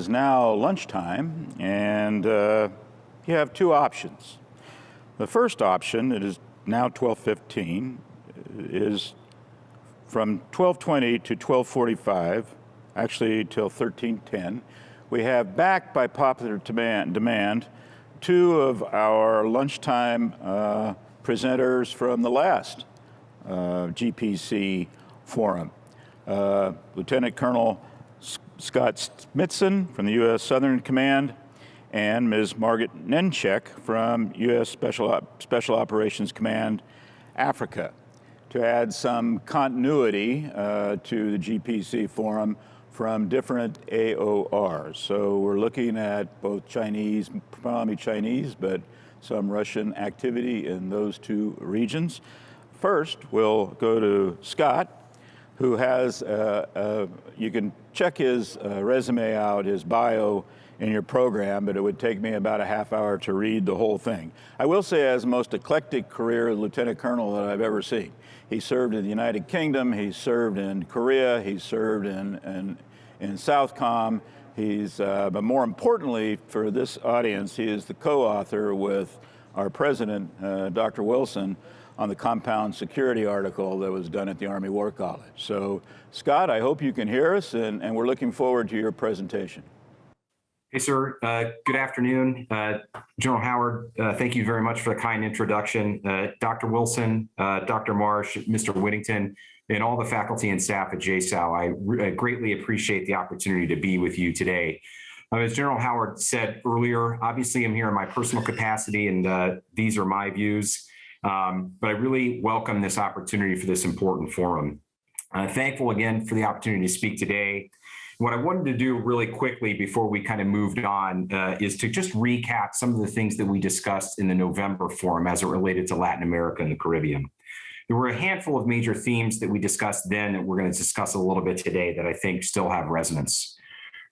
is now lunchtime, and you have two options. The first option, it is now 12:15, is from 12:20 to 12:45, actually till 13:10. We have, back by popular demand, two of our lunchtime presenters from the last GPC forum. Lieutenant Colonel Scott Smitson from the U.S. Southern Command and Ms. Margaret Nencheck from U.S. Special Operations Command, Africa, to add some continuity to the GPC forum from different AORs. So we're looking at both Chinese, probably Chinese, but some Russian activity in those two regions. First, we'll go to Scott, who has, you can check his resume out, his bio in your program, but it would take me about a half hour to read the whole thing. I will say, as the most eclectic career lieutenant colonel that I've ever seen. He served in the United Kingdom, he served in Korea, he served in SOUTHCOM. But more importantly for this audience, he is the co-author with our president, Dr. Wilson, on the compound security article that was done at the Army War College. So, Scott, I hope you can hear us, and we're looking forward to your presentation. Hey, sir. Good afternoon. General Howard, thank you very much for the kind introduction. Dr. Wilson, Dr. Marsh, Mr. Whittington, and all the faculty and staff at JSOU, I greatly appreciate the opportunity to be with you today. As General Howard said earlier, obviously I'm here in my personal capacity, and these are my views, but I really welcome this opportunity for this important forum. Thankful again for the opportunity to speak today. What I wanted to do really quickly before we kind of moved on is to just recap some of the things that we discussed in the November forum as it related to Latin America and the Caribbean. There were a handful of major themes that we discussed then that we're going to discuss a little bit today that I think still have resonance.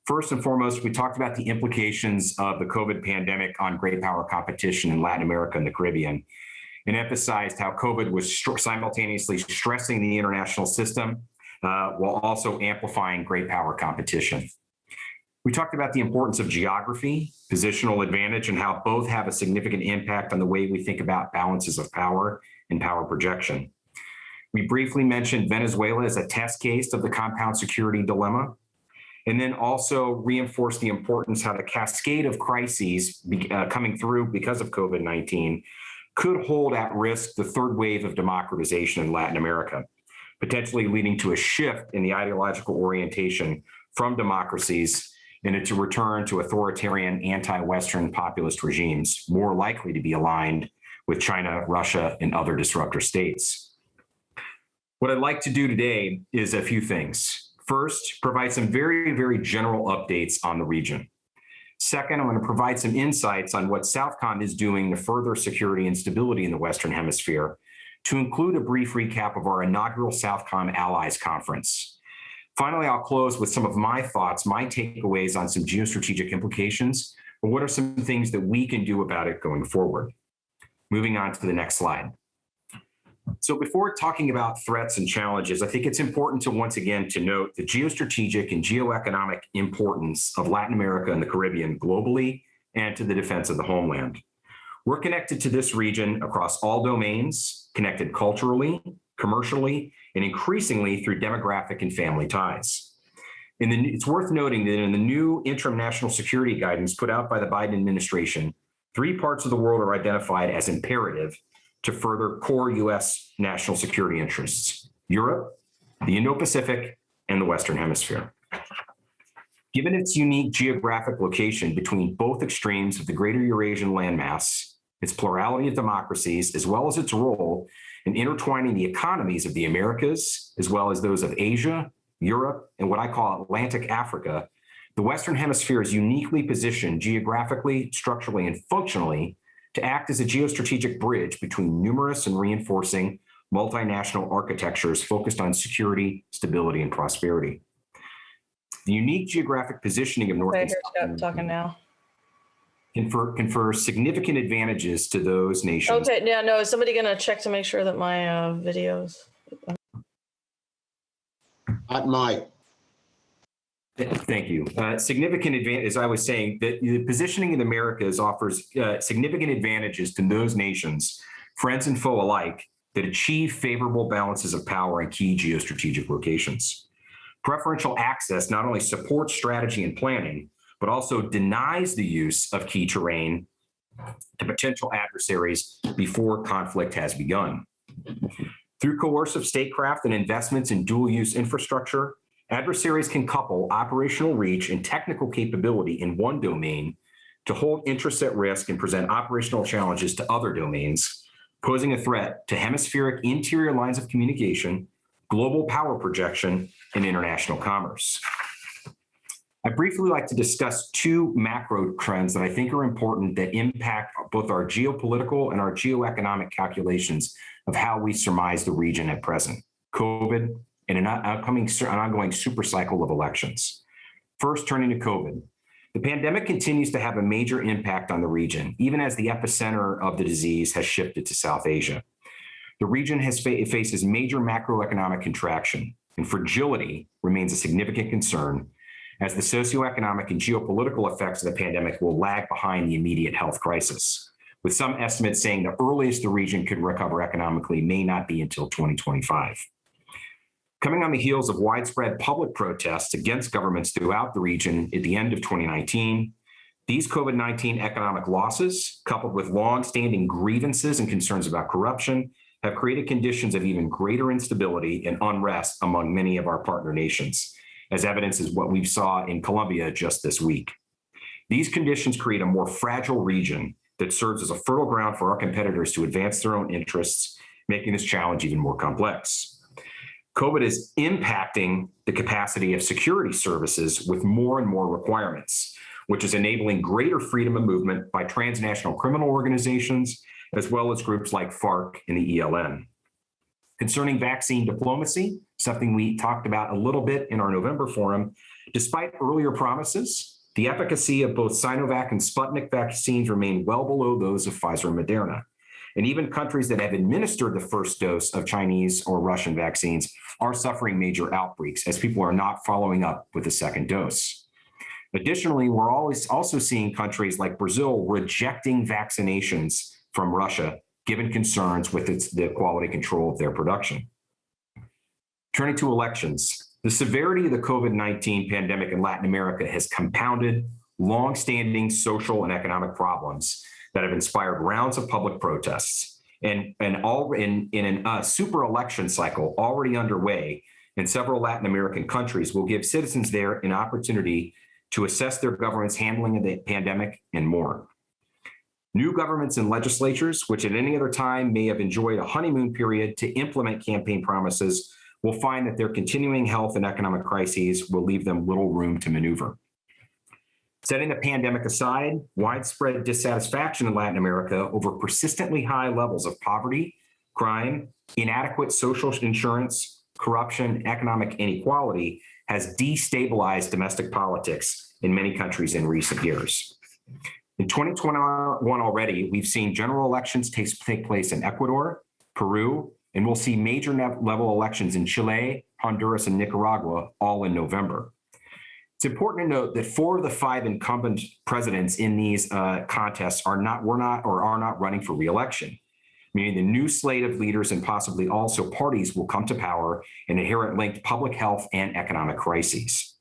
First and foremost, we talked about the implications of the COVID pandemic on great power competition in Latin America and the Caribbean, and emphasized how COVID was simultaneously stressing the international system while also amplifying great power competition. We talked about the importance of geography, positional advantage, and how both have a significant impact on the way we think about balances of power and power projection. We briefly mentioned Venezuela as a test case of the compound security dilemma, and then also reinforced the importance how the cascade of crises coming through because of COVID-19 could hold at risk the third wave of democratization in Latin America, potentially leading to a shift in the ideological orientation from democracies and its return to authoritarian anti-Western populist regimes, more likely to be aligned with China, Russia, and other disruptor states. What I'd like to do today is a few things. First, provide some very, very general updates on the region. Second, I'm going to provide some insights on what SOUTHCOM is doing to further security and stability in the Western Hemisphere, to include a brief recap of our inaugural SOUTHCOM Allies Conference. Finally, I'll close with some of my thoughts, my takeaways on some geostrategic implications, and what are some things that we can do about it going forward. Moving on to the next slide. So before talking about threats and challenges, I think it's important to once again to note the geostrategic and geoeconomic importance of Latin America and the Caribbean globally and to the defense of the homeland. We're connected to this region across all domains, connected culturally, commercially, and increasingly through demographic and family ties. It's worth noting that in the new interim national security guidance put out by the Biden administration, 3 parts of the world are identified as imperative to further core U.S. national security interests: Europe, the Indo-Pacific, and the Western Hemisphere. Given its unique geographic location between both extremes of the greater Eurasian landmass, its plurality of democracies, as well as its role in intertwining the economies of the Americas, as well as those of Asia, Europe, and what I call Atlantic Africa, the Western Hemisphere is uniquely positioned geographically, structurally, and functionally to act as a geostrategic bridge between numerous and reinforcing multinational architectures focused on security, stability, and prosperity. The unique geographic positioning of North and South talking now. Confer significant advantages to those nations. Okay, yeah, no, is somebody going to check to make sure that my videos? Hot mic. Thank you. Significant advantage, as I was saying, that the positioning in the Americas offers significant advantages to those nations, friends and foe alike, that achieve favorable balances of power in key geostrategic locations. Preferential access not only supports strategy and planning, but also denies the use of key terrain to potential adversaries before conflict has begun. Through coercive statecraft and investments in dual-use infrastructure, adversaries can couple operational reach and technical capability in one domain to hold interests at risk and present operational challenges to other domains, posing a threat to hemispheric interior lines of communication, global power projection, and international commerce. I briefly like to discuss two macro trends that I think are important that impact both our geopolitical and our geoeconomic calculations of how we surmise the region at present: COVID and an ongoing super cycle of elections. First, turning to COVID. The pandemic continues to have a major impact on the region, even as the epicenter of the disease has shifted to South Asia. The region faces major macroeconomic contraction, and fragility remains a significant concern, as the socioeconomic and geopolitical effects of the pandemic will lag behind the immediate health crisis, with some estimates saying the earliest the region could recover economically may not be until 2025. Coming on the heels of widespread public protests against governments throughout the region at the end of 2019, these COVID-19 economic losses, coupled with long-standing grievances and concerns about corruption, have created conditions of even greater instability and unrest among many of our partner nations, as evidence is what we saw in Colombia just this week. These conditions create a more fragile region that serves as a fertile ground for our competitors to advance their own interests, making this challenge even more complex. COVID is impacting the capacity of security services with more and more requirements, which is enabling greater freedom of movement by transnational criminal organizations, as well as groups like FARC and the ELN. Concerning vaccine diplomacy, something we talked about a little bit in our November forum, despite earlier promises, the efficacy of both Sinovac and Sputnik vaccines remain well below those of Pfizer and Moderna. And even countries that have administered the first dose of Chinese or Russian vaccines are suffering major outbreaks as people are not following up with a second dose. Additionally, we're always also seeing countries like Brazil rejecting vaccinations from Russia, given concerns with the quality control of their production. Turning to elections, the severity of the COVID-19 pandemic in Latin America has compounded long-standing social and economic problems that have inspired rounds of public protests. And all in a super election cycle already underway in several Latin American countries will give citizens there an opportunity to assess their government's handling of the pandemic and more. New governments and legislatures, which at any other time may have enjoyed a honeymoon period to implement campaign promises, will find that their continuing health and economic crises will leave them little room to maneuver. Setting the pandemic aside, widespread dissatisfaction in Latin America over persistently high levels of poverty, crime, inadequate social insurance, corruption, economic inequality has destabilized domestic politics in many countries in recent years. In 2021 already, we've seen general elections take place in Ecuador, Peru, and we'll see major level elections in Chile, Honduras, and Nicaragua all in November. It's important to note that 4 of the 5 incumbent presidents in these contests are not running for re-election, meaning the new slate of leaders and possibly also parties will come to power in inherent linked public health and economic crises.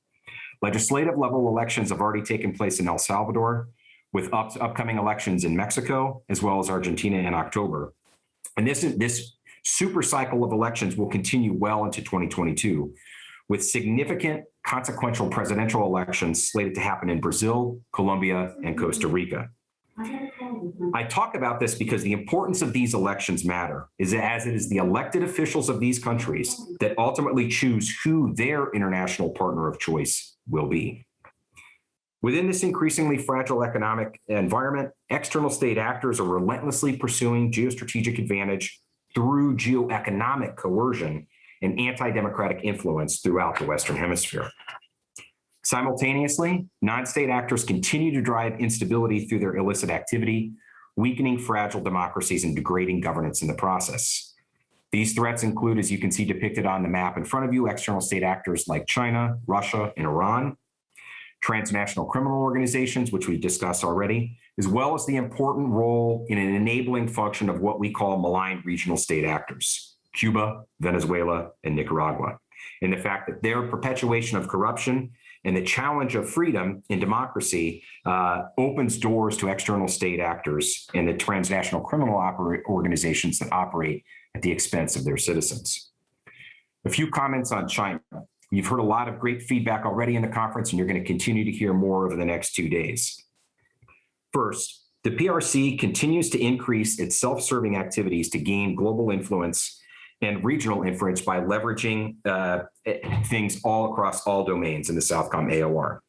Legislative level elections have already taken place in El Salvador, with upcoming elections in Mexico, as well as Argentina in October. And this super cycle of elections will continue well into 2022, with significant consequential presidential elections slated to happen in Brazil, Colombia, and Costa Rica. I talk about this because the importance of these elections matter, as it is the elected officials of these countries that ultimately choose who their international partner of choice will be. Within this increasingly fragile economic environment, external state actors are relentlessly pursuing geostrategic advantage through geoeconomic coercion and anti-democratic influence throughout the Western Hemisphere. Simultaneously, non-state actors continue to drive instability through their illicit activity, weakening fragile democracies and degrading governance in the process. These threats include, as you can see depicted on the map in front of you, external state actors like China, Russia, and Iran, transnational criminal organizations, which we discussed already, as well as the important role in an enabling function of what we call maligned regional state actors, Cuba, Venezuela, and Nicaragua, and the fact that their perpetuation of corruption and the challenge of freedom in democracy opens doors to external state actors and the transnational criminal organizations that operate at the expense of their citizens. A few comments on China. You've heard a lot of great feedback already in the conference, and you're going to continue to hear more over the next 2 days. First, the PRC continues to increase its self-serving activities to gain global influence and regional influence by leveraging things all across all domains in the SOUTHCOM AOR.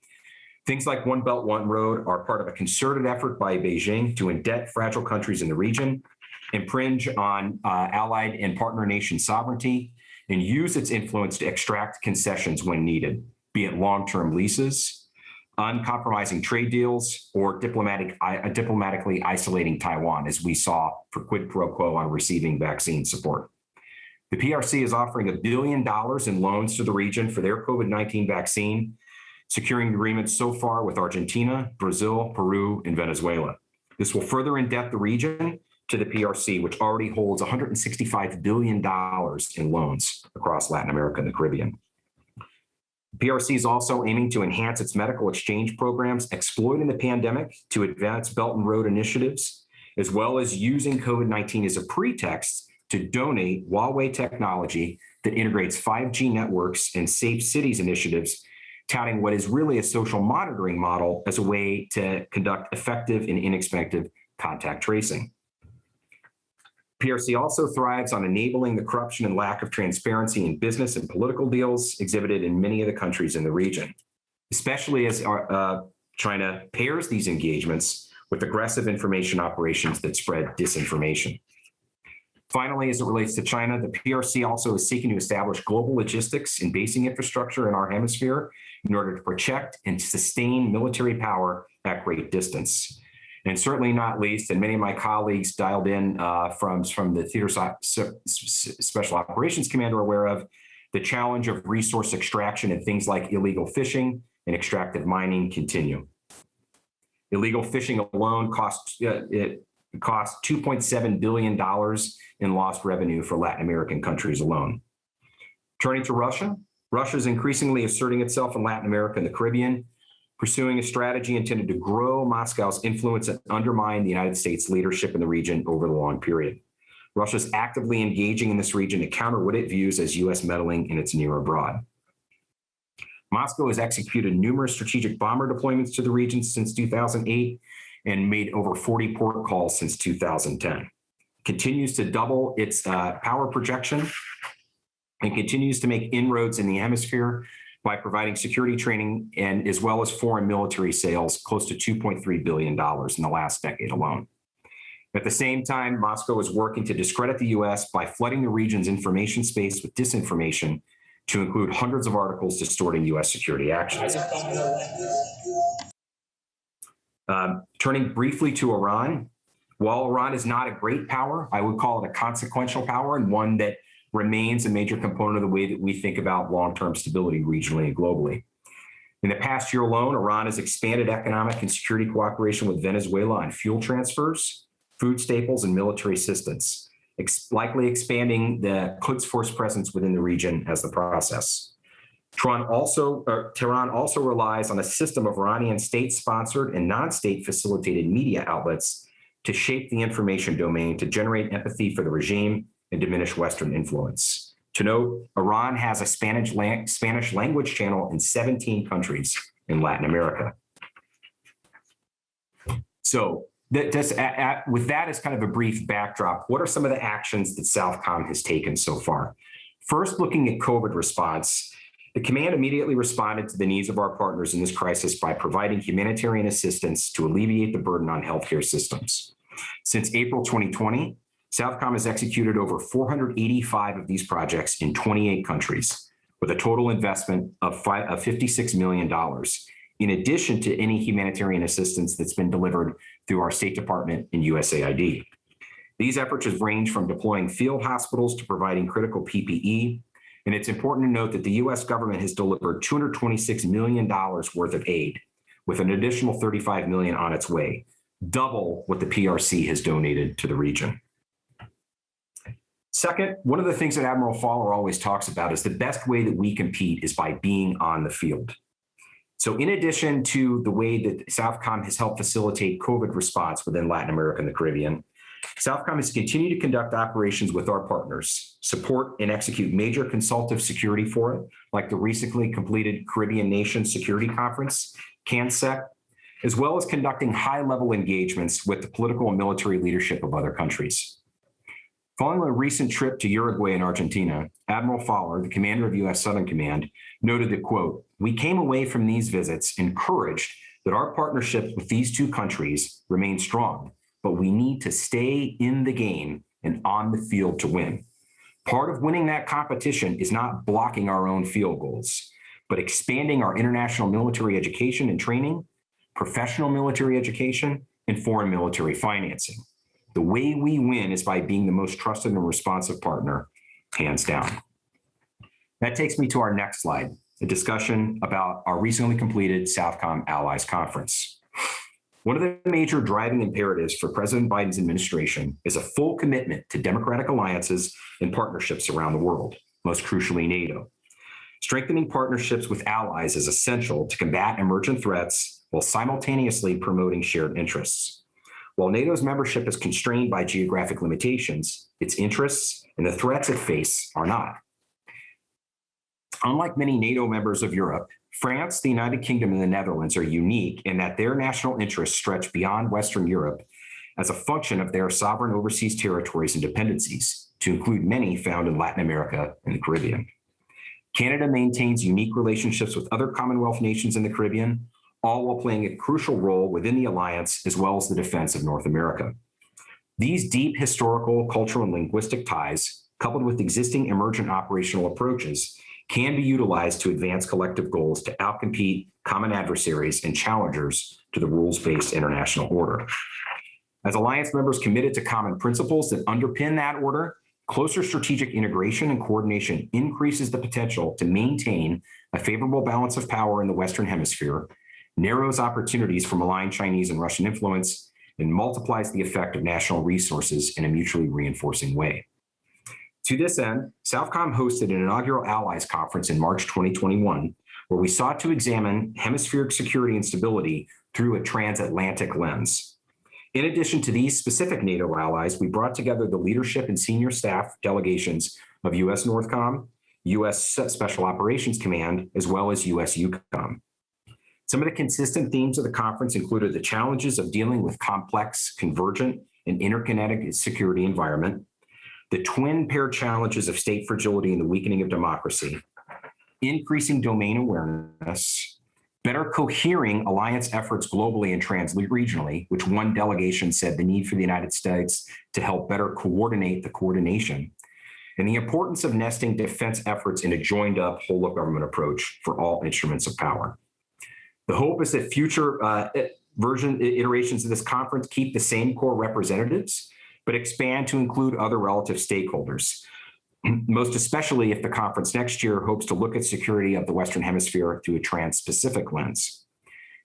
Things like One Belt, One Road are part of a concerted effort by Beijing to indebt fragile countries in the region, infringe on allied and partner nation sovereignty, and use its influence to extract concessions when needed, be it long-term leases, uncompromising trade deals, or diplomatically isolating Taiwan, as we saw for quid pro quo on receiving vaccine support. The PRC is offering $1 billion in loans to the region for their COVID-19 vaccine, securing agreements so far with Argentina, Brazil, Peru, and Venezuela. This will further indebt the region to the PRC, which already holds $165 billion in loans across Latin America and the Caribbean. The PRC is also aiming to enhance its medical exchange programs, exploiting the pandemic to advance Belt and Road initiatives, as well as using COVID-19 as a pretext to donate Huawei technology that integrates 5G networks and safe cities initiatives, touting what is really a social monitoring model as a way to conduct effective and inexpensive contact tracing. PRC also thrives on enabling the corruption and lack of transparency in business and political deals exhibited in many of the countries in the region, especially as China pairs these engagements with aggressive information operations that spread disinformation. Finally, as it relates to China, the PRC also is seeking to establish global logistics and basing infrastructure in our hemisphere in order to protect and sustain military power at great distance. And certainly not least, and many of my colleagues dialed in from the Theater Special Operations Command are aware of, the challenge of resource extraction and things like illegal fishing and extractive mining continue. Illegal fishing alone costs $2.7 billion in lost revenue for Latin American countries alone. Turning to Russia, Russia is increasingly asserting itself in Latin America and the Caribbean, pursuing a strategy intended to grow Moscow's influence and undermine the United States leadership in the region over the long period. Russia is actively engaging in this region to counter what it views as U.S. meddling in its near abroad. Moscow has executed numerous strategic bomber deployments to the region since 2008 and made over 40 port calls since 2010. Continues to double its power projection and continues to make inroads in the hemisphere by providing security training and as well as foreign military sales, close to $2.3 billion in the last decade alone. At the same time, Moscow is working to discredit the U.S. by flooding the region's information space with disinformation, to include hundreds of articles distorting U.S. security actions. Turning briefly to Iran, while Iran is not a great power, I would call it a consequential power and one that remains a major component of the way that we think about long-term stability regionally and globally. In the past year alone, Iran has expanded economic and security cooperation with Venezuela on fuel transfers, food staples, and military assistance, likely expanding the Quds Force presence within the region as the process. Tehran also relies on a system of Iranian state-sponsored and non-state facilitated media outlets to shape the information domain to generate empathy for the regime and diminish Western influence. To note, Iran has a Spanish language channel in 17 countries in Latin America. So with that as kind of a brief backdrop, what are some of the actions that SOUTHCOM has taken so far? First, looking at COVID response, the command immediately responded to the needs of our partners in this crisis by providing humanitarian assistance to alleviate the burden on healthcare systems. Since April 2020, SOUTHCOM has executed over 485 of these projects in 28 countries with a total investment of $56 million, in addition to any humanitarian assistance that's been delivered through our State Department and USAID. These efforts have ranged from deploying field hospitals to providing critical PPE, and it's important to note that the U.S. government has delivered $226 million worth of aid with an additional 35 million on its way, double what the PRC has donated to the region. Second, one of the things that Admiral Fowler always talks about is the best way that we compete is by being on the field. So in addition to the way that SOUTHCOM has helped facilitate COVID response within Latin America and the Caribbean, SOUTHCOM has continued to conduct operations with our partners, support and execute major consultative security fora, like the recently completed Caribbean Nations Security Conference, CANSEC, as well as conducting high-level engagements with the political and military leadership of other countries. Following a recent trip to Uruguay and Argentina, Admiral Fowler, the commander of U.S. Southern Command, noted that, quote, "We came away from these visits encouraged that our partnership with these two countries remains strong, but we need to stay in the game and on the field to win. Part of winning that competition is not blocking our own field goals, but expanding our international military education and training, professional military education, and foreign military financing. The way we win is by being the most trusted and responsive partner, hands down." That takes me to our next slide, a discussion about our recently completed SOUTHCOM Allies Conference. One of the major driving imperatives for President Biden's administration is a full commitment to democratic alliances and partnerships around the world, most crucially NATO. Strengthening partnerships with allies is essential to combat emergent threats while simultaneously promoting shared interests. While NATO's membership is constrained by geographic limitations, its interests and the threats it faces are not. Unlike many NATO members of Europe, France, the United Kingdom, and the Netherlands are unique in that their national interests stretch beyond Western Europe as a function of their sovereign overseas territories and dependencies, to include many found in Latin America and the Caribbean. Canada maintains unique relationships with other Commonwealth nations in the Caribbean, all while playing a crucial role within the alliance as well as the defense of North America. These deep historical, cultural, and linguistic ties, coupled with existing emergent operational approaches, can be utilized to advance collective goals to outcompete common adversaries and challengers to the rules-based international order. As alliance members committed to common principles that underpin that order, closer strategic integration and coordination increases the potential to maintain a favorable balance of power in the Western Hemisphere, narrows opportunities for malign Chinese and Russian influence, and multiplies the effect of national resources in a mutually reinforcing way. To this end, SOUTHCOM hosted an inaugural Allies Conference in March 2021, where we sought to examine hemispheric security and stability through a transatlantic lens. In addition to these specific NATO allies, we brought together the leadership and senior staff delegations of U.S. NORTHCOM, U.S. Special Operations Command, as well as U.S. EUCOM. Some of the consistent themes of the conference included the challenges of dealing with complex, convergent, and interconnected security environment, the twin pair challenges of state fragility and the weakening of democracy, increasing domain awareness, better cohering alliance efforts globally and trans-regionally, which one delegation said the need for the United States to help better coordinate the coordination, and the importance of nesting defense efforts in a joined-up whole-of-government approach for all instruments of power. The hope is that future iterations of this conference keep the same core representatives, but expand to include other relative stakeholders, most especially if the conference next year hopes to look at security of the Western Hemisphere through a trans-Pacific lens.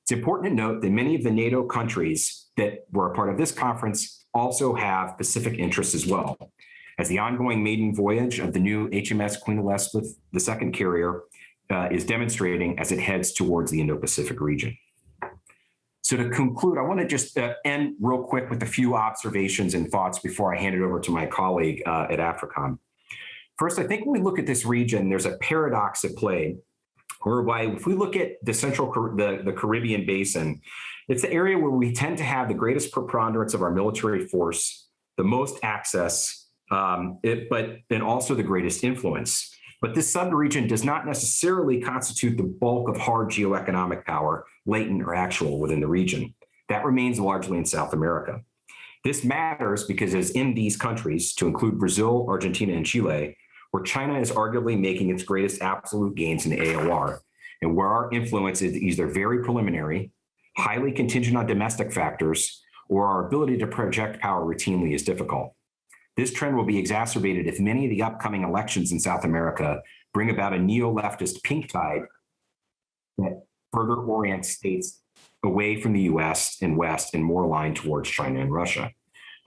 It's important to note that many of the NATO countries that were a part of this conference also have Pacific interests as well, as the ongoing maiden voyage of the new HMS Queen Elizabeth II carrier is demonstrating as it heads towards the Indo-Pacific region. So to conclude, I want to just end real quick with a few observations and thoughts before I hand it over to my colleague at AFRICOM. First, I think when we look at this region, there's a paradox at play, whereby if we look at the Caribbean basin, it's the area where we tend to have the greatest preponderance of our military force, the most access, but then also the greatest influence. But this subregion does not necessarily constitute the bulk of hard geoeconomic power, latent or actual, within the region. That remains largely in South America. This matters because it's in these countries, to include Brazil, Argentina, and Chile, where China is arguably making its greatest absolute gains in the AOR, and where our influence is either very preliminary, highly contingent on domestic factors, or our ability to project power routinely is difficult. This trend will be exacerbated if many of the upcoming elections in South America bring about a neo-leftist pink tide that further orients states away from the US and West and more aligned towards China and Russia.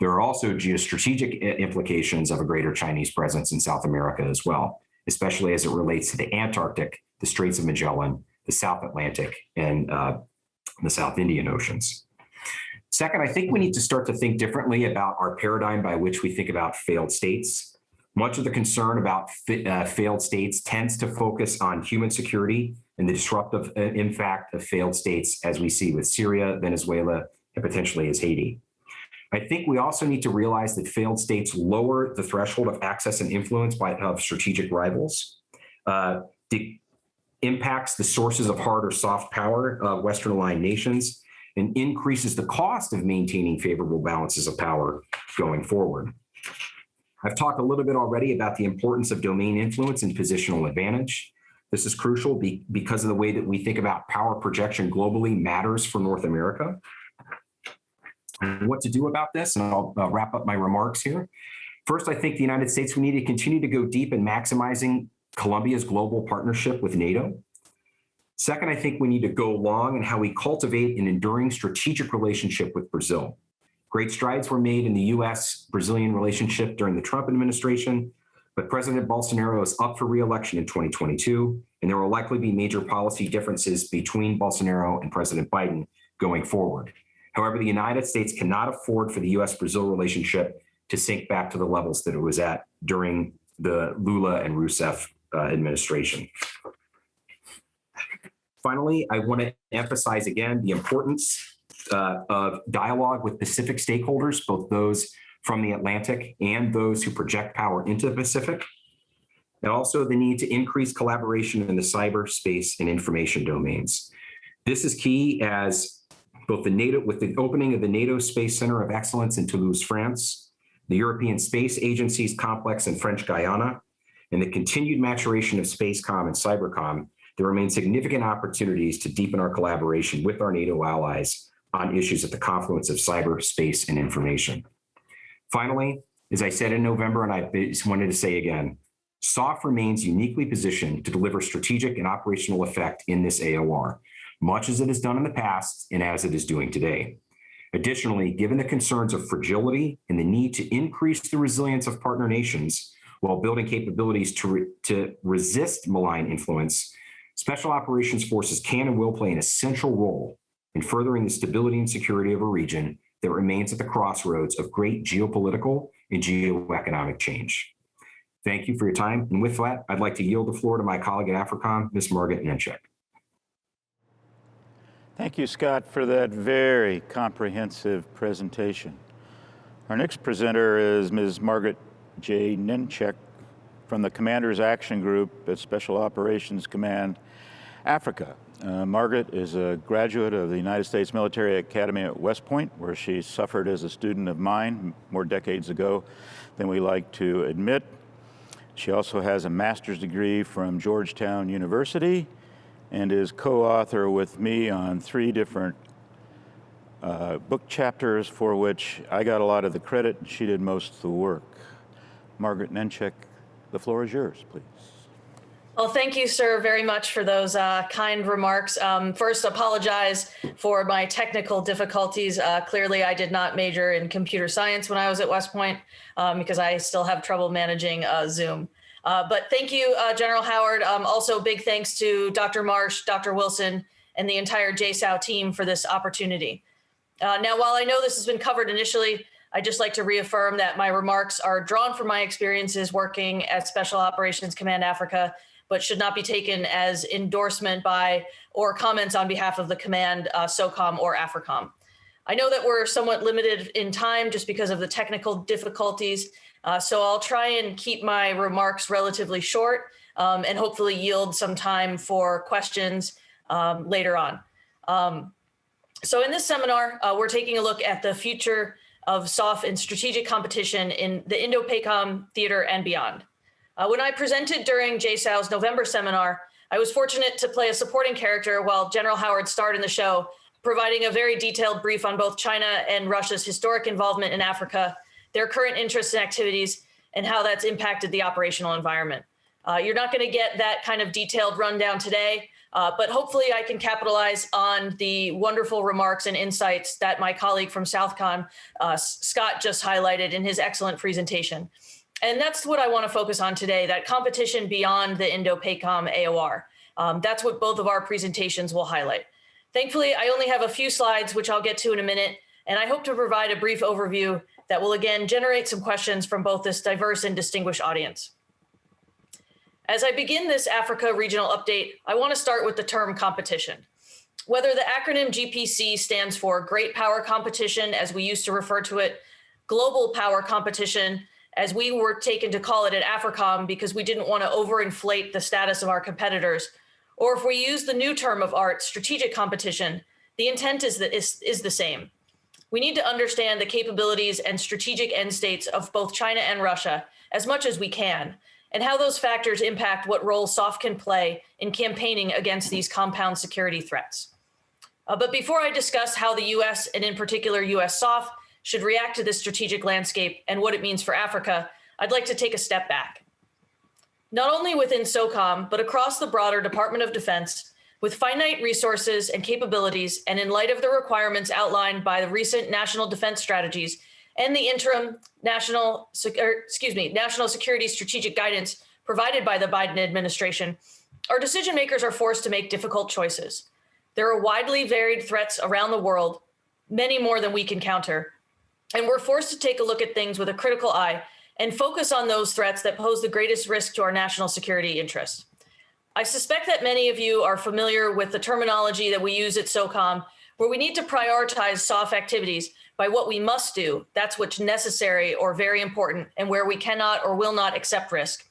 There are also geostrategic implications of a greater Chinese presence in South America as well, especially as it relates to the Antarctic, the Straits of Magellan, the South Atlantic, and the South Indian Oceans. Second, I think we need to start to think differently about our paradigm by which we think about failed states. Much of the concern about failed states tends to focus on human security and the disruptive impact of failed states, as we see with Syria, Venezuela, and potentially as Haiti. I think we also need to realize that failed states lower the threshold of access and influence of strategic rivals, impacts the sources of hard or soft power of Western aligned nations, and increases the cost of maintaining favorable balances of power going forward. I've talked a little bit already about the importance of domain influence and positional advantage. This is crucial because of the way that we think about power projection globally matters for North America. And what to do about this, and I'll wrap up my remarks here. First, I think the United States, we need to continue to go deep in maximizing Colombia's global partnership with NATO. Second, I think we need to go long in how we cultivate an enduring strategic relationship with Brazil. Great strides were made in the US-Brazilian relationship during the Trump administration, but President Bolsonaro is up for re-election in 2022, and there will likely be major policy differences between Bolsonaro and President Biden going forward. However, the United States cannot afford for the US-Brazil relationship to sink back to the levels that it was at during the Lula and Rousseff administration. Finally, I want to emphasize again the importance of dialogue with Pacific stakeholders, both those from the Atlantic and those who project power into the Pacific, and also the need to increase collaboration in the cyberspace and information domains. This is key as both with the opening of the NATO Space Center of Excellence in Toulouse, France, the European Space Agency's complex in French Guiana, and the continued maturation of SpaceCom and CyberCom, there remain significant opportunities to deepen our collaboration with our NATO allies on issues at the confluence of cyber, space, and information. Finally, as I said in November, and I just wanted to say again, SOF remains uniquely positioned to deliver strategic and operational effect in this AOR, much as it has done in the past and as it is doing today. Additionally, given the concerns of fragility and the need to increase the resilience of partner nations while building capabilities to resist malign influence, Special Operations Forces can and will play an essential role in furthering the stability and security of a region that remains at the crossroads of great geopolitical and geoeconomic change. Thank you for your time. And with that, I'd like to yield the floor to my colleague at AFRICOM, Ms. Margaret Nencheck. Thank you, Scott, for that very comprehensive presentation. Our next presenter is Ms. Margaret J. Nencheck from the Commander's Action Group at Special Operations Command, Africa. Margaret is a graduate of the United States Military Academy at West Point, where she suffered as a student of mine more decades ago than we like to admit. She also has a master's degree from Georgetown University and is co-author with me on 3 different book chapters for which I got a lot of the credit and she did most of the work. Margaret Nencheck, the floor is yours, please. Well, thank you, sir, very much for those kind remarks. First, apologize for my technical difficulties. Clearly, I did not major in computer science when I was at West Point because I still have trouble managing Zoom. But thank you, General Howard. Also, big thanks to Dr. Marsh, Dr. Wilson, and the entire JSOU team for this opportunity. Now, while I know this has been covered initially, I'd just like to reaffirm that my remarks are drawn from my experiences working at Special Operations Command Africa, but should not be taken as endorsement by or comments on behalf of the command, SOUTHCOM or AFRICOM. I know that we're somewhat limited in time just because of the technical difficulties, so I'll try and keep my remarks relatively short and hopefully yield some time for questions later on. So in this seminar, we're taking a look at the future of SOF and strategic competition in the Indo-PACOM theater and beyond. When I presented during JSOU's November seminar, I was fortunate to play a supporting character while General Howard starred in the show, providing a very detailed brief on both China and Russia's historic involvement in Africa, their current interests and activities, and how that's impacted the operational environment. You're not going to get that kind of detailed rundown today, But hopefully I can capitalize on the wonderful remarks and insights that my colleague from SOUTHCOM, Scott, just highlighted in his excellent presentation. And that's what I want to focus on today, that competition beyond the Indo-PACOM AOR. That's what both of our presentations will highlight. Thankfully, I only have a few slides, which I'll get to in a minute, and I hope to provide a brief overview that will again generate some questions from both this diverse and distinguished audience. As I begin this Africa regional update, I want to start with the term competition. Whether the acronym GPC stands for Great Power Competition, as we used to refer to it, Global Power Competition, as we were taken to call it at AFRICOM because we didn't want to overinflate the status of our competitors, or if we use the new term of art, strategic competition, the intent is the same. We need to understand the capabilities and strategic end states of both China and Russia as much as we can, and how those factors impact what role SOF can play in campaigning against these compound security threats. But before I discuss how the US, and in particular US SOF, should react to this strategic landscape and what it means for Africa, I'd like to take a step back. Not only within SOCOM, but across the broader Department of Defense, with finite resources and capabilities, and in light of the requirements outlined by the recent national defense strategies and the interim national security strategic guidance provided by the Biden administration, our decision makers are forced to make difficult choices. There are widely varied threats around the world, many more than we can counter, and we're forced to take a look at things with a critical eye and focus on those threats that pose the greatest risk to our national security interests. I suspect that many of you are familiar with the terminology that we use at SOCOM, where we need to prioritize SOF activities by what we must do, that's what's necessary or very important, and where we cannot or will not accept risk.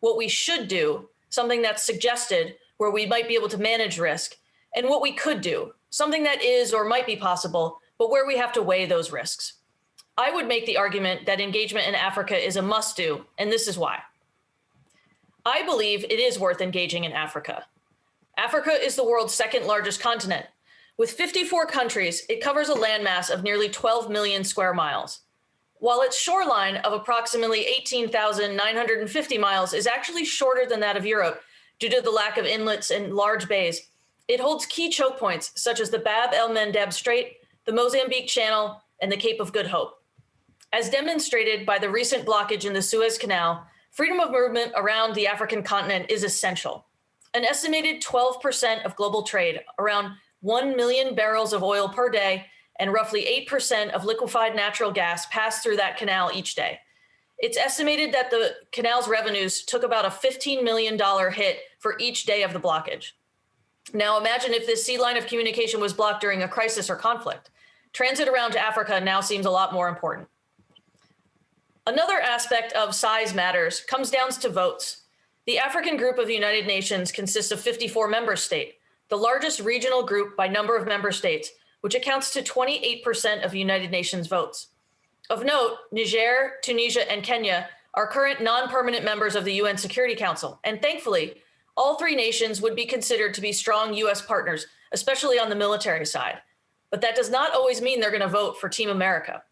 What we should do, something that's suggested, where we might be able to manage risk, and what we could do, something that is or might be possible, but where we have to weigh those risks. I would make the argument that engagement in Africa is a must-do, and this is why. I believe it is worth engaging in Africa. Africa is the world's second largest continent. With 54 countries, it covers a landmass of nearly 12 million square miles. While its shoreline of approximately 18,950 miles is actually shorter than that of Europe due to the lack of inlets and large bays, it holds key choke points such as the Bab el-Mandeb Strait, the Mozambique Channel, and the Cape of Good Hope. As demonstrated by the recent blockage in the Suez Canal, freedom of movement around the African continent is essential. An estimated 12% of global trade, around 1 million barrels of oil per day, and roughly 8% of liquefied natural gas pass through that canal each day. It's estimated that the canal's revenues took about a $15 million hit for each day of the blockage. Now imagine if this sea line of communication was blocked during a crisis or conflict. Transit around Africa now seems a lot more important. Another aspect of size matters comes down to votes. The African group of the United Nations consists of 54 member states, the largest regional group by number of member states, which accounts to 28% of the United Nations votes. Of note, Niger, Tunisia, and Kenya are current non-permanent members of the UN Security Council, and thankfully, all three nations would be considered to be strong US partners, especially on the military side. But that does not always mean they're going to vote for Team America.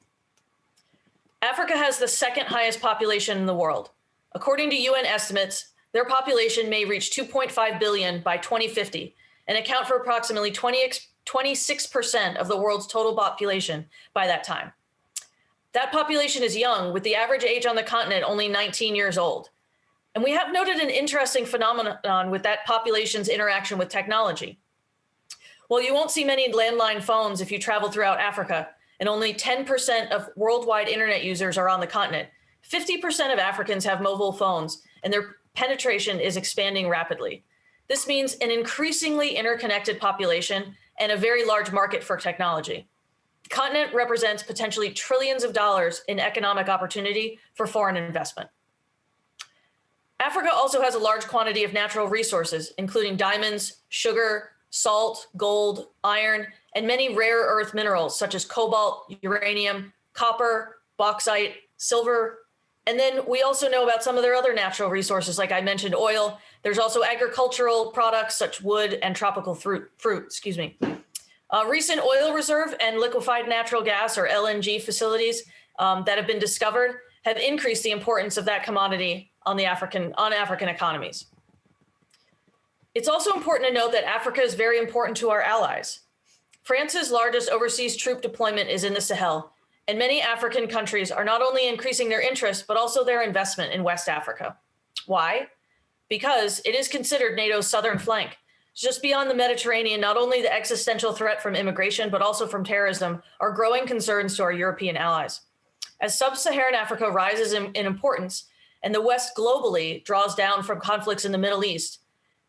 Africa has the second highest population in the world. According to UN estimates, their population may reach 2.5 billion by 2050 and account for approximately 26% of the world's total population by that time. That population is young, with the average age on the continent only 19 years old. And we have noted an interesting phenomenon with that population's interaction with technology. While you won't see many landline phones if you travel throughout Africa, and only 10% of worldwide internet users are on the continent, 50% of Africans have mobile phones, and their penetration is expanding rapidly. This means an increasingly interconnected population and a very large market for technology. The continent represents potentially trillions of dollars in economic opportunity for foreign investment. Africa also has a large quantity of natural resources, including diamonds, sugar, salt, gold, iron, and many rare earth minerals such as cobalt, uranium, copper, bauxite, silver. And then we also know about some of their other natural resources, like I mentioned, oil. There's also agricultural products such wood and tropical fruit. Recent oil reserve and liquefied natural gas, or LNG facilities that have been discovered have increased the importance of that commodity on African economies. It's also important to note that Africa is very important to our allies. France's largest overseas troop deployment is in the Sahel, and many African countries are not only increasing their interest, but also their investment in West Africa. Why? Because it is considered NATO's southern flank. Just beyond the Mediterranean, not only the existential threat from immigration, but also from terrorism are growing concerns to our European allies. As sub-Saharan Africa rises in importance and the West globally draws down from conflicts in the Middle East,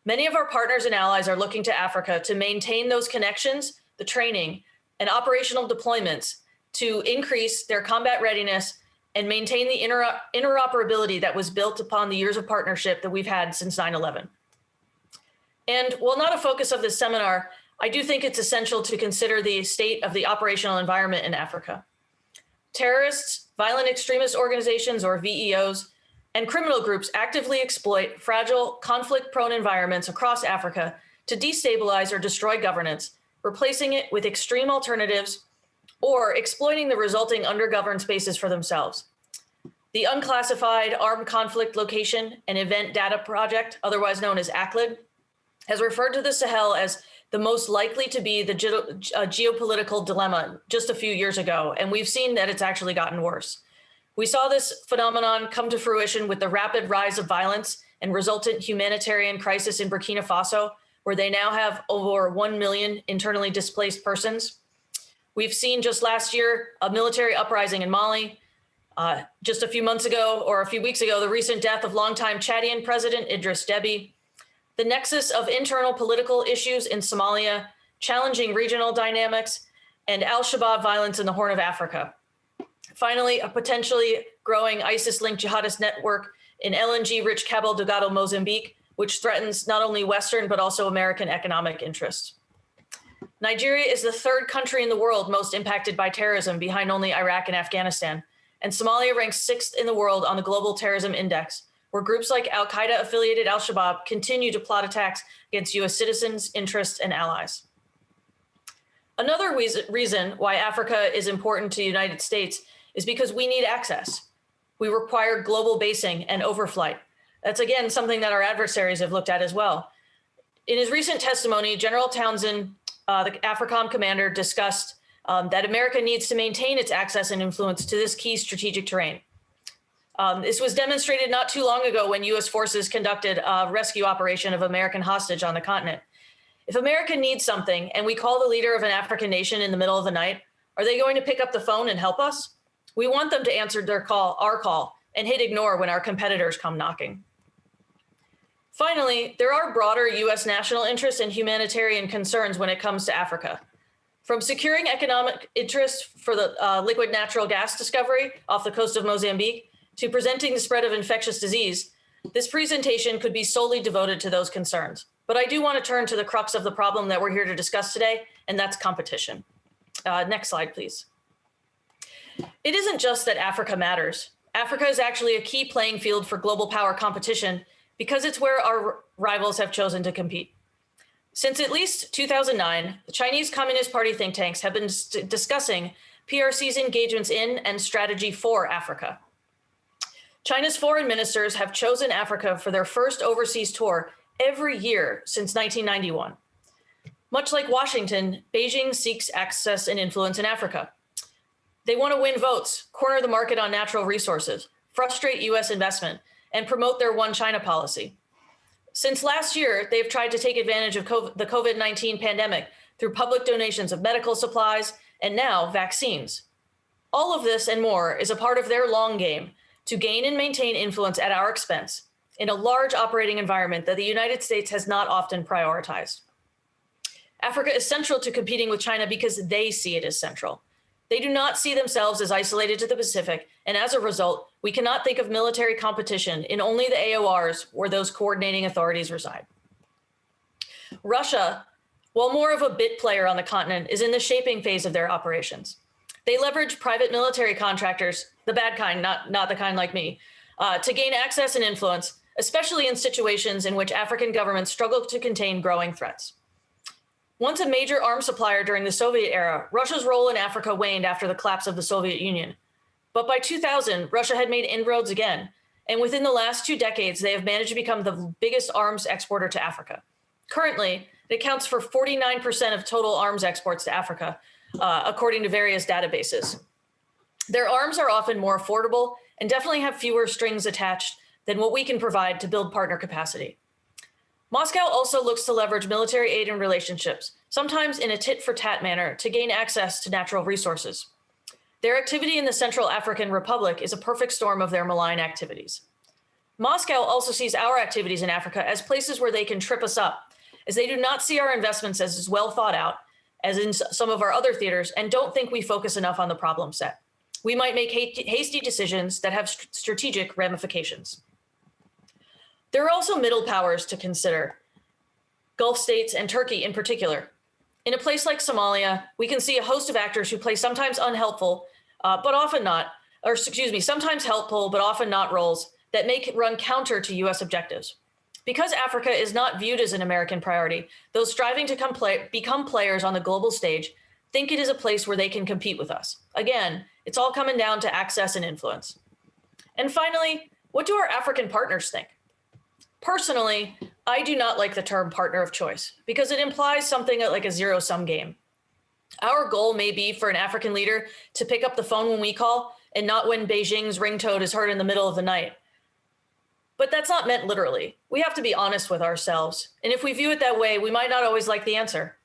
many of our partners and allies are looking to Africa to maintain those connections, the training, and operational deployments to increase their combat readiness and maintain the interoperability that was built upon the years of partnership that we've had since 9/11. And while not a focus of this seminar, I do think it's essential to consider the state of the operational environment in Africa. Terrorists, violent extremist organizations or VEOs, and criminal groups actively exploit fragile, conflict-prone environments across Africa to destabilize or destroy governance, replacing it with extreme alternatives or exploiting the resulting undergoverned spaces for themselves. The Unclassified Armed Conflict Location and Event Data Project, otherwise known as ACLID, has referred to the Sahel as the most likely to be the geopolitical dilemma just a few years ago, and we've seen that it's actually gotten worse. We saw this phenomenon come to fruition with the rapid rise of violence and resultant humanitarian crisis in Burkina Faso, where they now have over 1 million internally displaced persons. We've seen just last year a military uprising in Mali. Just a few months ago, or a few weeks ago, the recent death of longtime Chadian President Idris Deby. The nexus of internal political issues in Somalia, challenging regional dynamics, and al-Shabaab violence in the Horn of Africa. Finally, a potentially growing ISIS-linked jihadist network in LNG-rich Cabo Delgado, Mozambique, which threatens not only Western, but also American economic interests. Nigeria is the third country in the world most impacted by terrorism, behind only Iraq and Afghanistan. And Somalia ranks 6th in the world on the Global Terrorism Index, where groups like al-Qaeda-affiliated al-Shabaab continue to plot attacks against U.S. citizens, interests, and allies. Another reason why Africa is important to the United States is because we need access. We require global basing and overflight. That's, again, something that our adversaries have looked at as well. In his recent testimony, General Townsend, the AFRICOM commander, discussed that America needs to maintain its access and influence to this key strategic terrain. This was demonstrated not too long ago when U.S. forces conducted a rescue operation of American hostage on the continent. If America needs something and we call the leader of an African nation in the middle of the night, are they going to pick up the phone and help us? We want them to answer our call, and hit ignore when our competitors come knocking. Finally, there are broader U.S. national interests and humanitarian concerns when it comes to Africa. From securing economic interests for the liquid natural gas discovery off the coast of Mozambique to presenting the spread of infectious disease, this presentation could be solely devoted to those concerns. But I do want to turn to the crux of the problem that we're here to discuss today, and that's competition. Next slide, please. It isn't just that Africa matters. Africa is actually a key playing field for global power competition because it's where our rivals have chosen to compete. Since at least 2009, the Chinese Communist Party think tanks have been discussing PRC's engagements in and strategy for Africa. China's foreign ministers have chosen Africa for their first overseas tour every year since 1991. Much like Washington, Beijing seeks access and influence in Africa. They want to win votes, corner the market on natural resources, frustrate U.S. investment, and promote their One China policy. Since last year, they've tried to take advantage of the COVID-19 pandemic through public donations of medical supplies and now vaccines. All of this and more is a part of their long game to gain and maintain influence at our expense in a large operating environment that the United States has not often prioritized. Africa is central to competing with China because they see it as central. They do not see themselves as isolated to the Pacific, and as a result, we cannot think of military competition in only the AORs where those coordinating authorities reside. Russia, while more of a bit player on the continent, is in the shaping phase of their operations. They leverage private military contractors, the bad kind, not the kind like me, to gain access and influence, especially in situations in which African governments struggle to contain growing threats. Once a major arms supplier during the Soviet era, Russia's role in Africa waned after the collapse of the Soviet Union. But by 2000, Russia had made inroads again. And within the last 2 decades, they have managed to become the biggest arms exporter to Africa. Currently, it accounts for 49% of total arms exports to Africa, according to various databases. Their arms are often more affordable and definitely have fewer strings attached than what we can provide to build partner capacity. Moscow also looks to leverage military aid and relationships, sometimes in a tit-for-tat manner, to gain access to natural resources. Their activity in the Central African Republic is a perfect storm of their malign activities. Moscow also sees our activities in Africa as places where they can trip us up, as they do not see our investments as well thought out as in some of our other theaters and don't think we focus enough on the problem set. We might make hasty decisions that have strategic ramifications. There are also middle powers to consider, Gulf states and Turkey in particular. In a place like Somalia, we can see a host of actors who play sometimes unhelpful, but often not, or excuse me, sometimes helpful, but often not roles that run counter to US objectives. Because Africa is not viewed as an American priority, those striving to become players on the global stage think it is a place where they can compete with us. Again, it's all coming down to access and influence. And finally, what do our African partners think? Personally, I do not like the term partner of choice because it implies something like a zero-sum game. Our goal may be for an African leader to pick up the phone when we call and not when Beijing's ringtone is heard in the middle of the night. But that's not meant literally. We have to be honest with ourselves. And if we view it that way, we might not always like the answer.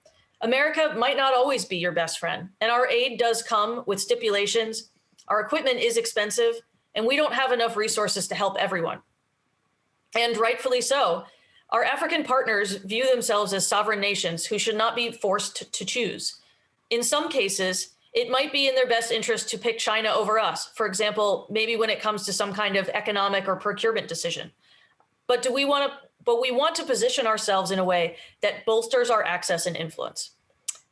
America might not always be your best friend, and our aid does come with stipulations. Our equipment is expensive, and we don't have enough resources to help everyone. And rightfully so. Our African partners view themselves as sovereign nations who should not be forced to choose. In some cases, it might be in their best interest to pick China over us. For example, maybe when it comes to some kind of economic or procurement decision. But we want to position ourselves in a way that bolsters our access and influence.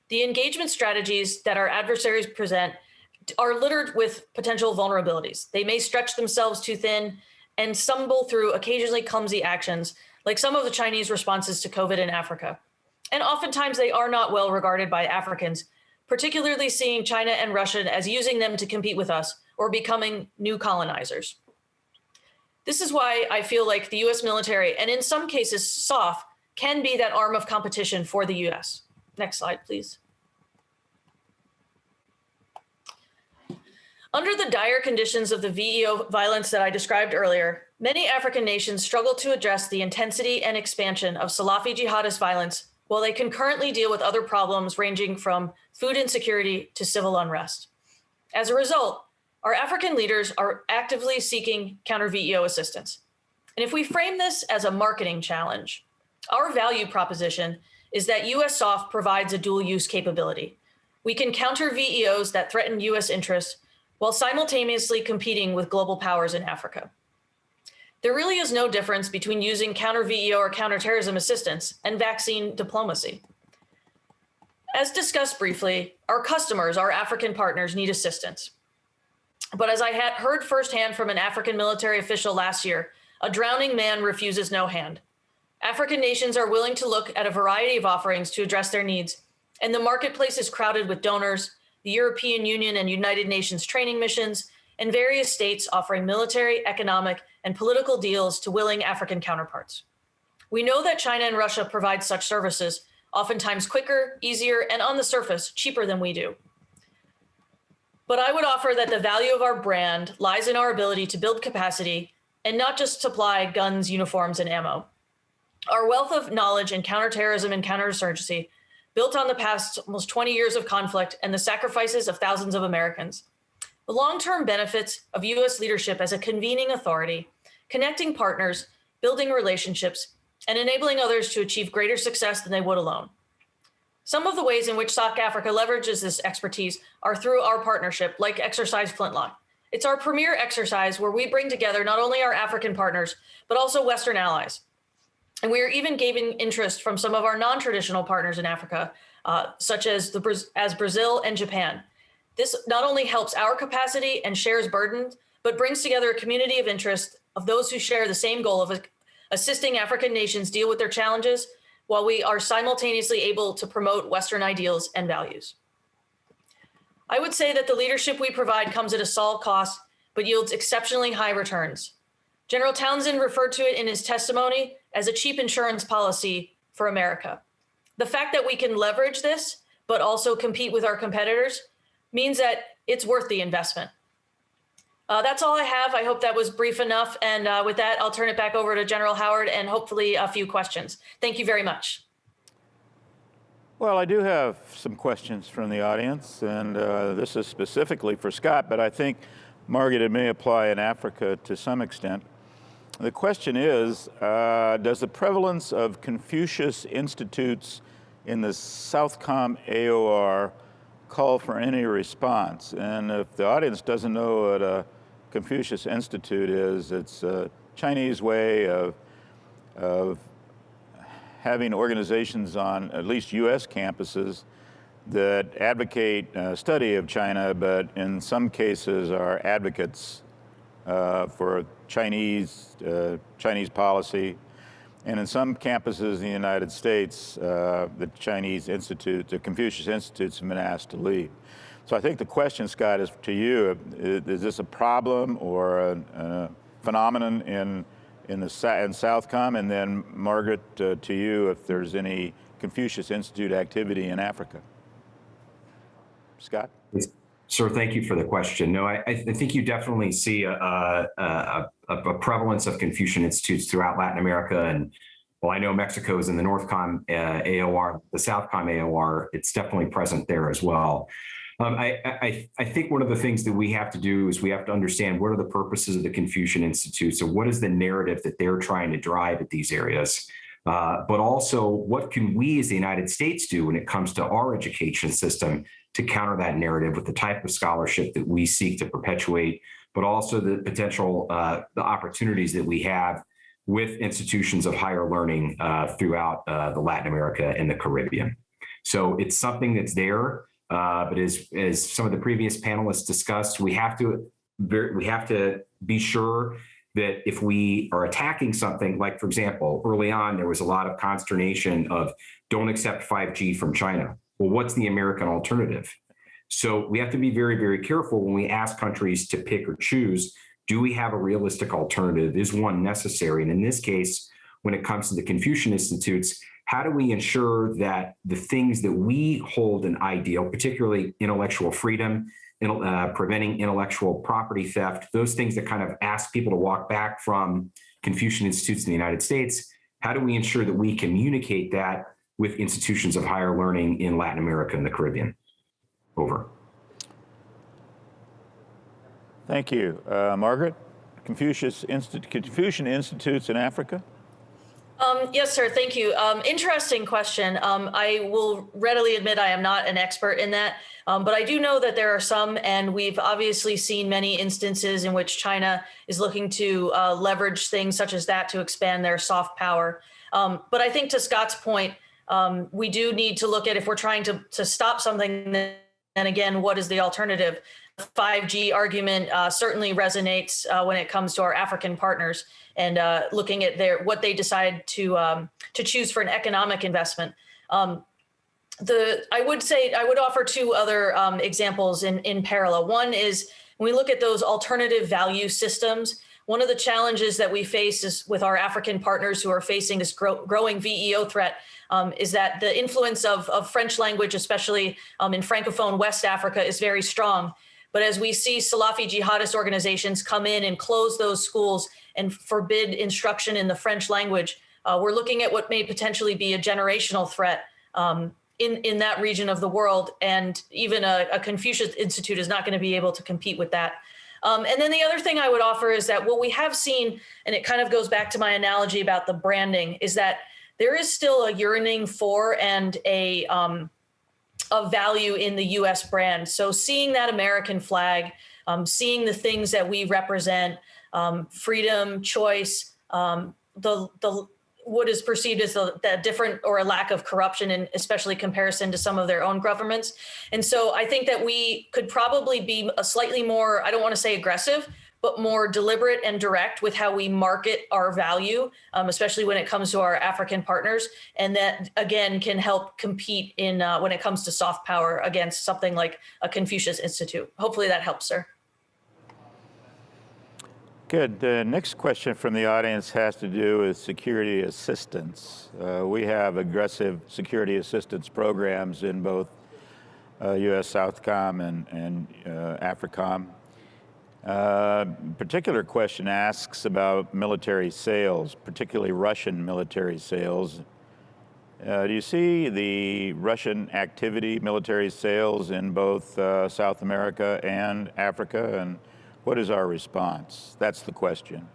The engagement strategies that our adversaries present are littered with potential vulnerabilities. They may stretch themselves too thin and stumble through occasionally clumsy actions, like some of the Chinese responses to COVID in Africa. And oftentimes they are not well regarded by Africans, particularly seeing China and Russia as using them to compete with us or becoming new colonizers. This is why I feel like the US military, and in some cases SOF, can be that arm of competition for the US. Next slide, please. Under the dire conditions of the VEO violence that I described earlier, many African nations struggle to address the intensity and expansion of Salafi jihadist violence while they concurrently deal with other problems ranging from food insecurity to civil unrest. As a result, our African leaders are actively seeking counter-VEO assistance. And if we frame this as a marketing challenge, our value proposition is that US SOF provides a dual-use capability. We can counter VEOs that threaten US interests while simultaneously competing with global powers in Africa. There really is no difference between using counter-VEO or counterterrorism assistance and vaccine diplomacy. As discussed briefly, our customers, our African partners, need assistance. But as I had heard firsthand from an African military official last year, a drowning man refuses no hand. African nations are willing to look at a variety of offerings to address their needs, and the marketplace is crowded with donors, the European Union and United Nations training missions, and various states offering military, economic, and political deals to willing African counterparts. We know that China and Russia provide such services, oftentimes quicker, easier, and on the surface, cheaper than we do. But I would offer that the value of our brand lies in our ability to build capacity and not just supply guns, uniforms, and ammo. Our wealth of knowledge in counterterrorism and counterinsurgency, built on the past almost 20 years of conflict and the sacrifices of thousands of Americans. The long-term benefits of US leadership as a convening authority, connecting partners, building relationships, and enabling others to achieve greater success than they would alone. Some of the ways in which SOC Africa leverages this expertise are through our partnership, like Exercise Flintlock. It's our premier exercise where we bring together not only our African partners, but also Western allies. And we are even gaining interest from some of our non-traditional partners in Africa, such as Brazil and Japan. This not only helps our capacity and shares burdens, but brings together a community of interest of those who share the same goal of assisting African nations deal with their challenges, while we are simultaneously able to promote Western ideals and values. I would say that the leadership we provide comes at a small cost, but yields exceptionally high returns. General Townsend referred to it in his testimony as a cheap insurance policy for America. The fact that we can leverage this, but also compete with our competitors, means that it's worth the investment. That's all I have. I hope that was brief enough. And with that, I'll turn it back over to General Howard and hopefully a few questions. Thank you very much. Well, I do have some questions from the audience, and this is specifically for Scott, but I think, Margaret, it may apply in Africa to some extent. The question is, does the prevalence of Confucius Institutes in the SOUTHCOM AOR call for any response? And if the audience doesn't know what a Confucius Institute is, it's a Chinese way of having organizations on at least US campuses that advocate study of China, but in some cases are advocates for Chinese policy. And in some campuses in the United States, the Chinese Institute, the Confucius Institutes have been asked to leave. So I think the question, Scott, is to you, is this a problem or a phenomenon in SOUTHCOM? And then Margaret, to you, if there's any Confucius Institute activity in Africa. Scott? Sir, thank you for the question. No, I think you definitely see a prevalence of Confucian Institutes throughout Latin America. And while I know Mexico is in the NORTHCOM AOR, the SOUTHCOM AOR, it's definitely present there as well. I think one of the things that we have to do is we have to understand what are the purposes of the Confucian Institute. So what is the narrative that they're trying to drive at these areas? But also, what can we as the United States do when it comes to our education system to counter that narrative with the type of scholarship that we seek to perpetuate, but also the potential, the opportunities that we have with institutions of higher learning throughout the Latin America and the Caribbean. So it's something that's there, but as some of the previous panelists discussed, we have to be sure that if we are attacking something, like, for example, early on, there was a lot of consternation of don't accept 5G from China. Well, what's the American alternative? So we have to be very, very careful when we ask countries to pick or choose. Do we have a realistic alternative? Is one necessary? And in this case, when it comes to the Confucian Institutes, how do we ensure that the things that we hold in ideal, particularly intellectual freedom, preventing intellectual property theft, those things that kind of ask people to walk back from Confucian Institutes in the United States, how do we ensure that we communicate that with institutions of higher learning in Latin America and the Caribbean? Over. Thank you. Margaret, Confucian Institutes in Africa? Yes, sir. Thank you. Interesting question. I will readily admit I am not an expert in that, but I do know that there are some, and we've obviously seen many instances in which China is looking to leverage things such as that to expand their soft power. But I think to Scott's point, we do need to look at if we're trying to stop something, then again, what is the alternative? The 5G argument certainly resonates when it comes to our African partners and looking at what they decide to choose for an economic investment. I would offer two other examples in parallel. One is when we look at those alternative value systems, one of the challenges that we face is with our African partners who are facing this growing VEO threat is that the influence of French language, especially in Francophone West Africa, is very strong. But as we see Salafi jihadist organizations come in and close those schools and forbid instruction in the French language, we're looking at what may potentially be a generational threat in that region of the world. And even a Confucius Institute is not going to be able to compete with that. And then the other thing I would offer is that what we have seen, and it kind of goes back to my analogy about the branding, is that there is still a yearning for and a value in the US brand. So seeing that American flag, seeing the things that we represent, freedom, choice, what is perceived as the different or a lack of corruption, and especially comparison to some of their own governments. And so I think that we could probably be a slightly more, I don't want to say aggressive, but more deliberate and direct with how we market our value, especially when it comes to our African partners. And that, again, can help compete in when it comes to soft power against something like a Confucius Institute. Hopefully that helps, sir. Good. The next question from the audience has to do with security assistance. We have aggressive security assistance programs in both U.S. SOUTHCOM and AFRICOM. Particular question asks about military sales, particularly Russian military sales. Do you see the Russian activity, military sales in both South America and Africa, and what is our response? That's the question.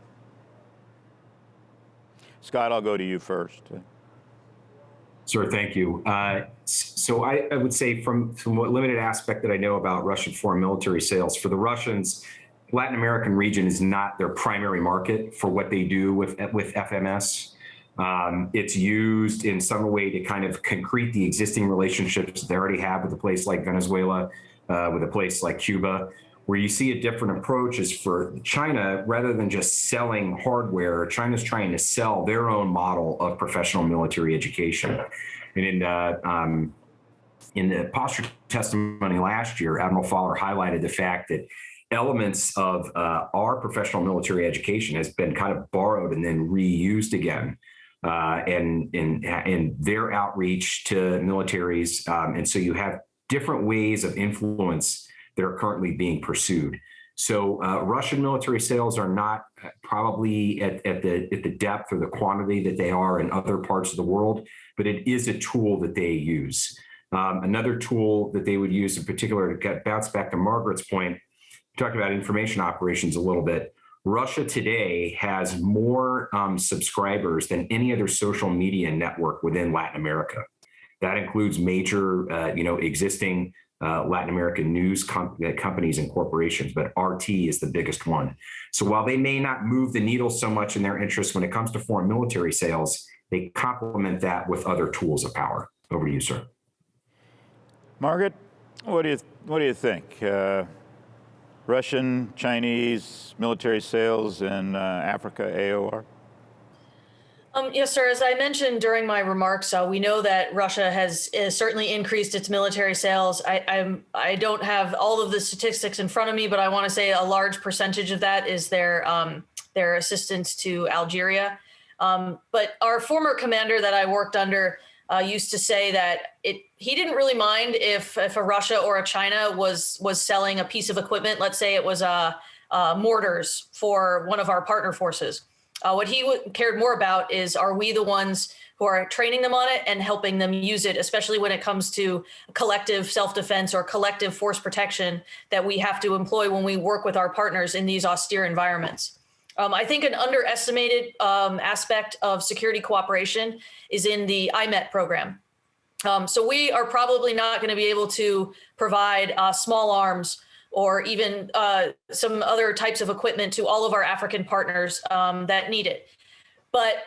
Scott, I'll go to you first. Sir, thank you. So I would say from what limited aspect that I know about Russian foreign military sales, for the Russians, Latin American region is not their primary market for what they do with FMS. It's used in some way to kind of concrete the existing relationships they already have with a place like Venezuela, with a place like Cuba. Where you see a different approach is for China, rather than just selling hardware, China's trying to sell their own model of professional military education. And in the posture testimony last year, Admiral Fowler highlighted the fact that elements of our professional military education has been kind of borrowed and then reused again in their outreach to militaries. And so you have different ways of influence that are currently being pursued. So Russian military sales are not probably at the depth or the quantity that they are in other parts of the world, but it is a tool that they use. Another tool that they would use in particular, to bounce back to Margaret's point, talk about information operations a little bit. Russia today has more subscribers than any other social media network within Latin America. That includes major, existing Latin American news companies and corporations, but RT is the biggest one. So while they may not move the needle so much in their interest when it comes to foreign military sales, they complement that with other tools of power. Over to you, sir. Margaret, what do you think? Russian, Chinese military sales in Africa, AOR? Yes, sir. As I mentioned during my remarks, we know that Russia has certainly increased its military sales. I don't have all of the statistics in front of me, but I want to say a large percentage of that is their assistance to Algeria. But our former commander that I worked under used to say that he didn't really mind if a Russia or a China was selling a piece of equipment. Let's say it was mortars for one of our partner forces. What he cared more about is, are we the ones who are training them on it and helping them use it, especially when it comes to collective self-defense or collective force protection that we have to employ when we work with our partners in these austere environments. I think an underestimated aspect of security cooperation is in the IMET program. So we are probably not going to be able to provide small arms or even some other types of equipment to all of our African partners that need it. But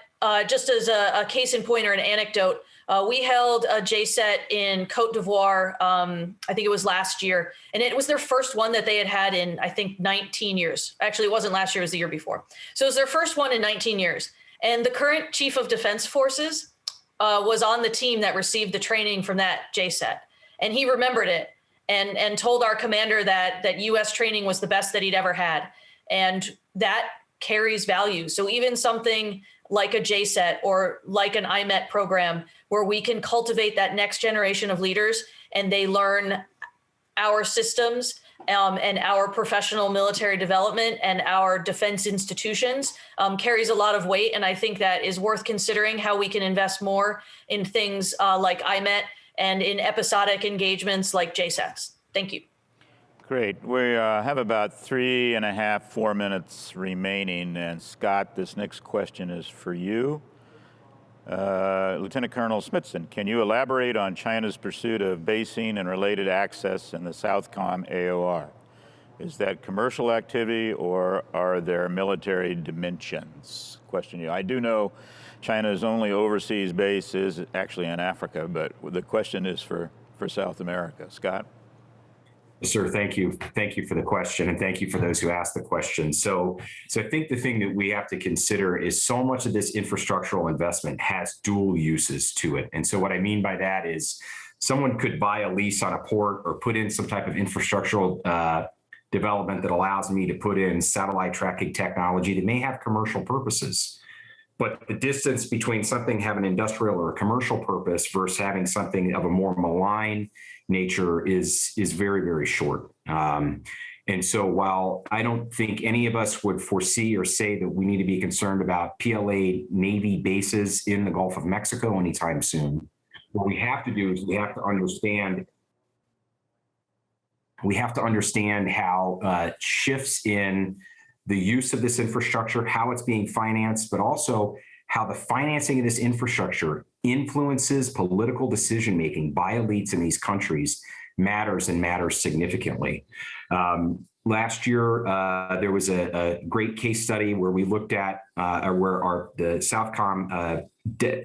just as a case in point or an anecdote, we held a JSET in Cote d'Ivoire, I think it was last year, and it was their first one that they had had in, I think, 19 years. Actually, it wasn't last year, it was the year before. So it was their first one in 19 years. And the current Chief of Defense Forces was on the team that received the training from that JSET. And he remembered it and told our commander that U.S. training was the best that he'd ever had. And that carries value. So even something like a JSET or like an IMET program where we can cultivate that next generation of leaders and they learn our systems and our professional military development and our defense institutions carries a lot of weight. And I think that is worth considering how we can invest more in things like IMET and in episodic engagements like JSETs. Thank you. Great. We have about 4 minutes remaining. And Scott, this next question is for you. Lieutenant Colonel Smitson, can you elaborate on China's pursuit of basing and related access in the SOUTHCOM AOR? Is that commercial activity or are there military dimensions? Question you. I do know China's only overseas base is actually in Africa, but the question is for South America. Scott? Sir, thank you. Thank you for the question, and thank you for those who asked the question. So I think the thing that we have to consider is so much of this infrastructural investment has dual uses to it. And so what I mean by that is someone could buy a lease on a port or put in some type of infrastructural development that allows me to put in satellite tracking technology that may have commercial purposes. But the distance between something having an industrial or a commercial purpose versus having something of a more malign nature is very, very short. And so while I don't think any of us would foresee or say that we need to be concerned about PLA Navy bases in the Gulf of Mexico anytime soon, what we have to do is we have to understand how shifts in the use of this infrastructure, how it's being financed, but also how the financing of this infrastructure influences political decision-making by elites in these countries matters and matters significantly. Last year, there was a great case study where we looked at where the SOUTHCOM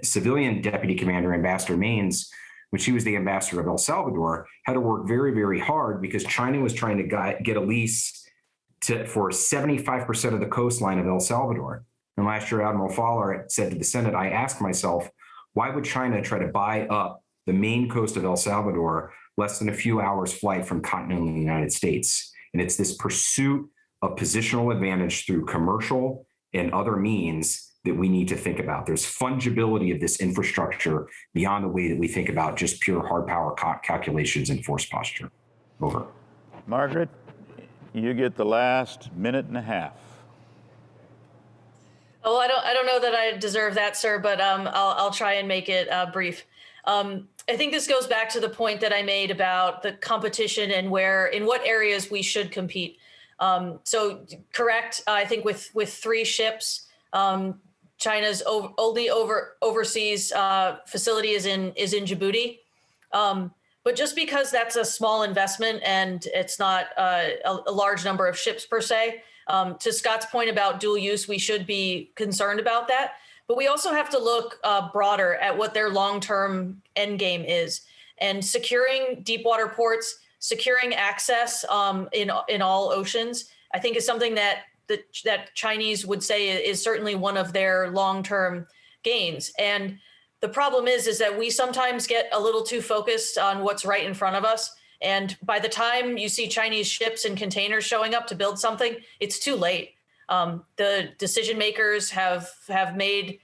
civilian deputy commander, Ambassador Maines, when she was the ambassador of El Salvador, had to work very, very hard because China was trying to get a lease for 75% of the coastline of El Salvador. And last year, Admiral Fowler said to the Senate, I asked myself, why would China try to buy up the main coast of El Salvador less than a few hours flight from continental United States? And it's this pursuit of positional advantage through commercial and other means that we need to think about. There's fungibility of this infrastructure beyond the way that we think about just pure hard power calculations and force posture. Over. Margaret, you get the last minute and a half. Oh, well, I don't know that I deserve that, sir, but I'll try and make it brief. I think this goes back to the point that I made about the competition and in what areas we should compete. So correct, I think with 3 ships, China's only overseas facility is in Djibouti. But just because that's a small investment and it's not a large number of ships per se, to Scott's point about dual use, we should be concerned about that. But we also have to look broader at what their long-term end game is. And securing deep water ports, securing access in all oceans, I think is something that Chinese would say is certainly one of their long-term gains. And the problem is that we sometimes get a little too focused on what's right in front of us. And by the time you see Chinese ships and containers showing up to build something, it's too late. The decision makers have made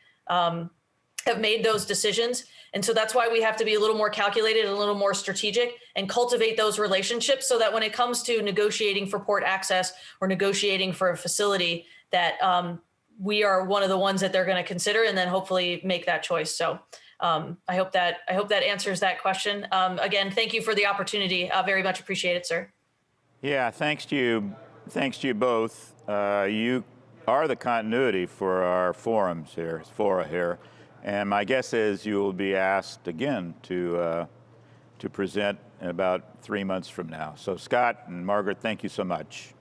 those decisions. And so that's why we have to be a little more calculated, a little more strategic, and cultivate those relationships so that when it comes to negotiating for port access or negotiating for a facility, that we are one of the ones that they're going to consider and then hopefully make that choice. So I hope that answers that question. Again, thank you for the opportunity. Very much appreciate it, sir. Yeah, thanks to you. Thanks to you both. You are the continuity for our fora here. And my guess is you will be asked again to present in about 3 months from now. So Scott and Margaret, thank you so much.